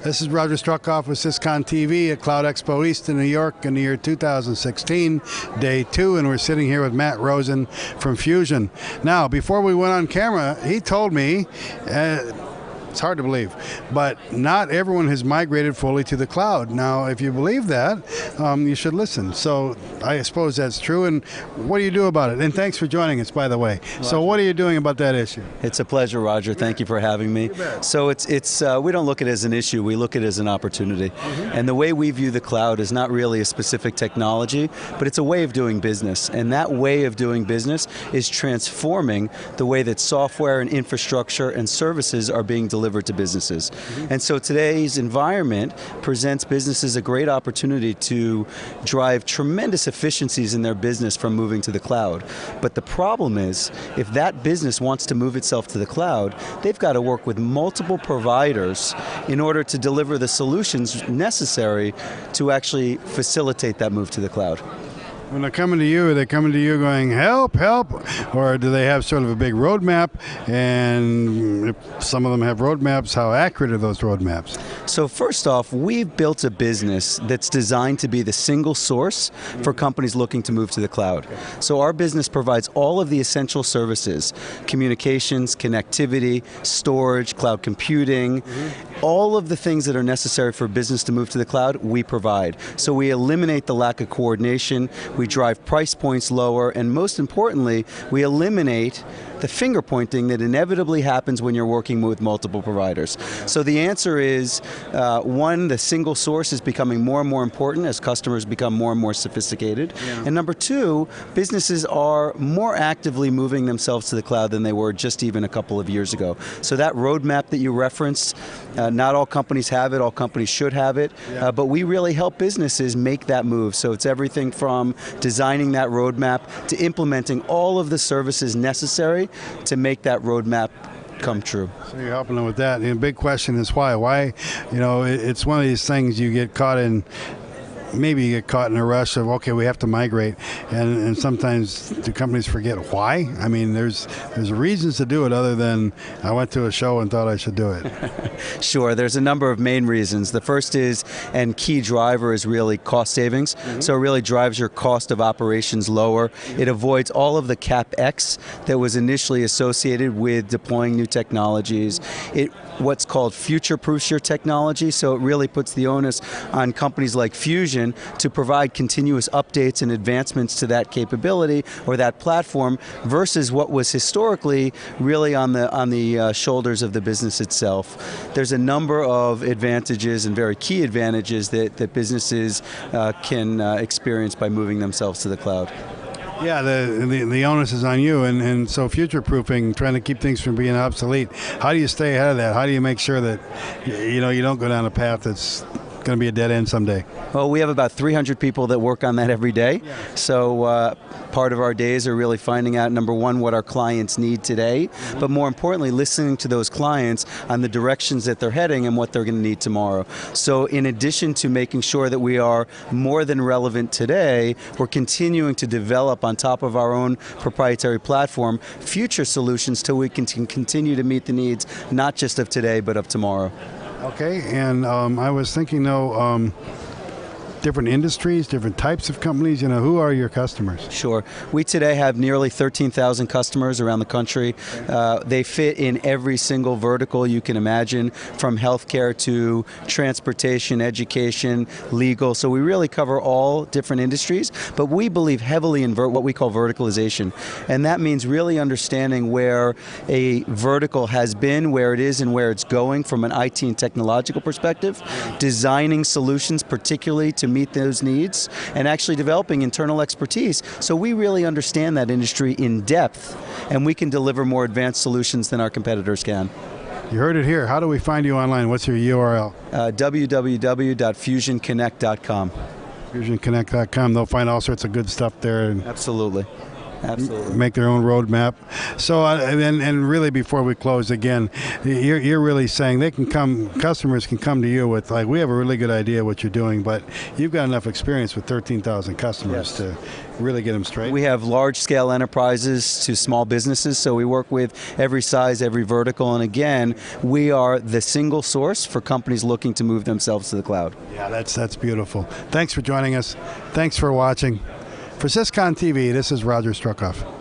This is Roger Struckoff with Syscon TV at CloudEXPO East in New York in the year 2016, day 2, and we're sitting here with Matt Rosen from Fusion. Now, before we went on camera, he told me, it's hard to believe, but not everyone has migrated fully to the cloud. Now, if you believe that, you should listen. So I suppose that's true, and what do you do about it? And thanks for joining us, by the way. Roger. So what are you doing about that issue? It's a pleasure, Roger. Thank you for having me. So we don't look at it as an issue, we look at it as an opportunity. And the way we view the cloud is not really a specific technology, but it's a way of doing business. And that way of doing business is transforming the way that software and infrastructure and services are being delivered to businesses. And so today's environment presents businesses a great opportunity to drive tremendous efficiencies in their business from moving to the cloud. But the problem is, if that business wants to move itself to the cloud, they've got to work with multiple providers in order to deliver the solutions necessary to actually facilitate that move to the cloud. When they're coming to you, are they coming to you going, help, help? Or do they have sort of a big roadmap? And if some of them have roadmaps, how accurate are those roadmaps? So first off, we've built a business that's designed to be the single source for companies looking to move to the cloud. So our business provides all of the essential services, communications, connectivity, storage, cloud computing, all of the things that are necessary for a business to move to the cloud, we provide. So we eliminate the lack of coordination, we drive price points lower, and most importantly, we eliminate the finger pointing that inevitably happens when you're working with multiple providers. So the answer is, one, the single source is becoming more and more important as customers become more and more sophisticated. And number two, businesses are more actively moving themselves to the cloud than they were just even a couple of years ago. So that roadmap that you referenced, not all companies have it, all companies should have it, but we really help businesses make that move. So it's everything from designing that roadmap to implementing all of the services necessary to make that roadmap come true. So you're helping them with that. And the big question is why? Why, it's one of these things you get caught in. Maybe you get caught in a rush of, okay, we have to migrate, and sometimes the companies forget why. I mean, there's reasons to do it other than I went to a show and thought I should do it. Sure, there's a number of main reasons. The first is, and key driver is really cost savings. So it really drives your cost of operations lower. It avoids all of the CapEx that was initially associated with deploying new technologies. It what's called future-proofs your technology, so it really puts the onus on companies like Fusion to provide continuous updates and advancements to that capability or that platform versus what was historically really on the shoulders of the business itself. There's a number of advantages and very key advantages that businesses can experience by moving themselves to the cloud. Yeah, the onus is on you, and so future-proofing, trying to keep things from being obsolete. How do you stay ahead of that? How do you make sure that you don't go down a path that's going to be a dead end someday? Well, we have about 300 people that work on that every day. So part of our days are really finding out, number one, what our clients need today, but more importantly, listening to those clients on the directions that they're heading and what they're going to need tomorrow. So in addition to making sure that we are more than relevant today, we're continuing to develop on top of our own proprietary platform future solutions till we can continue to meet the needs, not just of today, but of tomorrow. Okay, and I was thinking though, different industries, different types of companies, who are your customers? Sure. We today have nearly 13,000 customers around the country. They fit in every single vertical you can imagine, from healthcare to transportation, education, legal. So we really cover all different industries, but we believe heavily in what we call verticalization. And that means really understanding where a vertical has been, where it is, and where it's going from an IT and technological perspective, designing solutions particularly to meet those needs, and actually developing internal expertise. So we really understand that industry in depth, and we can deliver more advanced solutions than our competitors can. You heard it here. How do we find you online? What's your URL? www.fusionconnect.com. FusionConnect.com. They'll find all sorts of good stuff there. Absolutely. Absolutely. make their own roadmap. So, and really before we close again, you're really saying they can come, customers can come to you with, like, we have a really good idea what you're doing, but you've got enough experience with 13,000 customers to really get them straight. We have large-scale enterprises to small businesses, so we work with every size, every vertical, and again, we are the single source for companies looking to move themselves to the cloud. Yeah, that's beautiful. Thanks for joining us. Thanks for watching. For Syscon TV, this is Roger Struckoff.